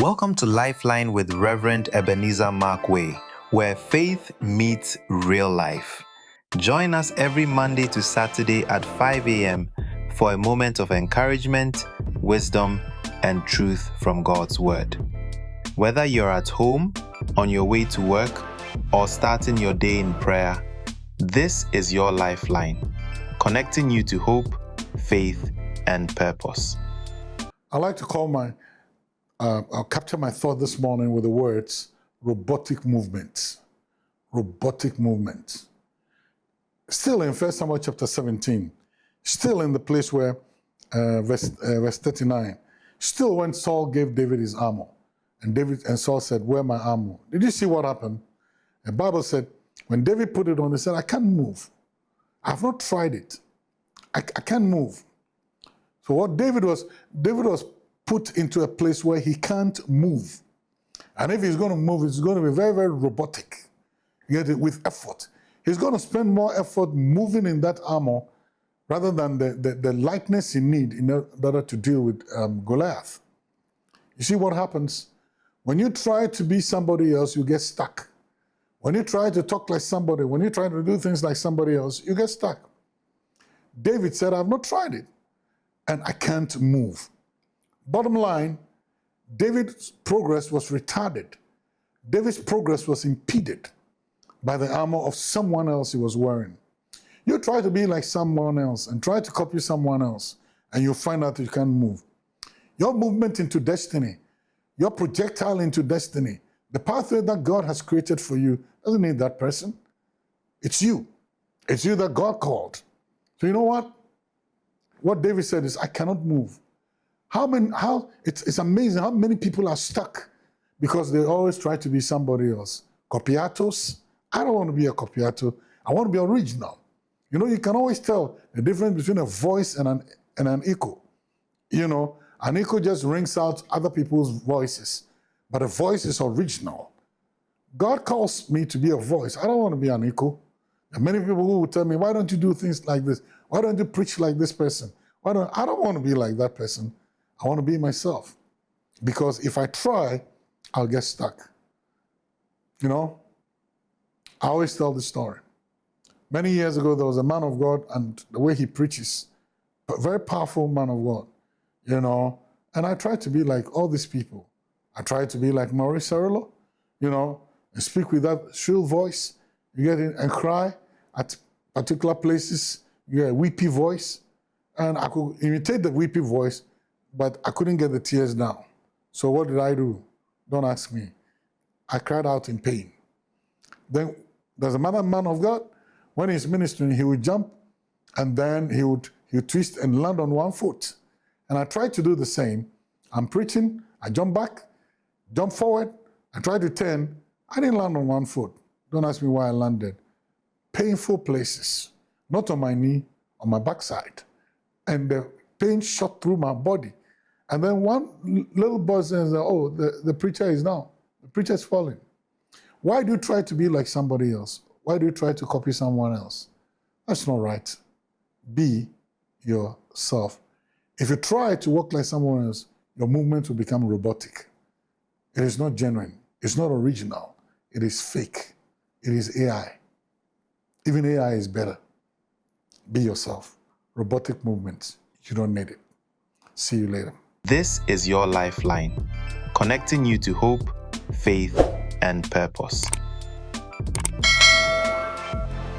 Welcome to LifeLine with Rev Ebenezer Markwei, where faith meets real life. Join us every Monday to Saturday at 5 a.m. for a moment of encouragement, wisdom, and truth from God's Word. Whether you're at home, on your way to work, or starting your day in prayer, this is your Lifeline, connecting you to hope, faith, and purpose. I like to call I'll capture my thought this morning with the words robotic movement. Robotic movement. Still in 1 Samuel chapter 17, still in the place where, verse 39, still when Saul gave David his armor, and Saul said, "Where my armor?" Did you see what happened? The Bible said, when David put it on, he said, "I can't move. I've not tried it. I can't move." So what David was put into a place where he can't move. And if he's going to move, it's going to be very, very robotic. You get it? With effort. He's going to spend more effort moving in that armor rather than the lightness he needs in order to deal with Goliath. You see what happens? When you try to be somebody else, you get stuck. When you try to talk like somebody, when you try to do things like somebody else, you get stuck. David said, "I've not tried it, and I can't move." Bottom line, David's progress was retarded. David's progress was impeded by the armor of someone else he was wearing. You try to be like someone else and try to copy someone else, and you'll find out you can't move. Your movement into destiny, your projectile into destiny, the pathway that God has created for you doesn't need that person. It's you. It's you that God called. So you know what? What David said is, "I cannot move." It's amazing how many people are stuck because they always try to be somebody else. Copiatos. I don't want to be a copiato. I want to be original. You know, you can always tell the difference between a voice and an echo. You know, an echo just rings out other people's voices, but a voice is original. God calls me to be a voice. I don't want to be an echo. There are many people who will tell me, "Why don't you do things like this? Why don't you preach like this person?" I don't want to be like that person. I want to be myself. Because if I try, I'll get stuck. You know, I always tell this story. Many years ago, there was a man of God, and the way he preaches, a very powerful man of God, you know, and I tried to be like all these people. I tried to be like Maurice Cerullo, you know, and speak with that shrill voice, you get in and cry at particular places, you get a weepy voice, and I could imitate the weepy voice, but I couldn't get the tears down. So what did I do? Don't ask me. I cried out in pain. Then there's another man of God, when he's ministering, he would jump, and then he would twist and land on one foot. And I tried to do the same. I'm preaching, I jump back, jump forward, I try to turn. I didn't land on one foot. Don't ask me why I landed. Painful places, not on my knee, on my backside. And the pain shot through my body. And then one little boy says, "Oh, the preacher is down. The preacher is falling." Why do you try to be like somebody else? Why do you try to copy someone else? That's not right. Be yourself. If you try to walk like someone else, your movement will become robotic. It is not genuine. It's not original. It is fake. It is AI. Even AI is better. Be yourself. Robotic movements, you don't need it. See you later. This is your Lifeline, connecting you to hope, faith, and purpose.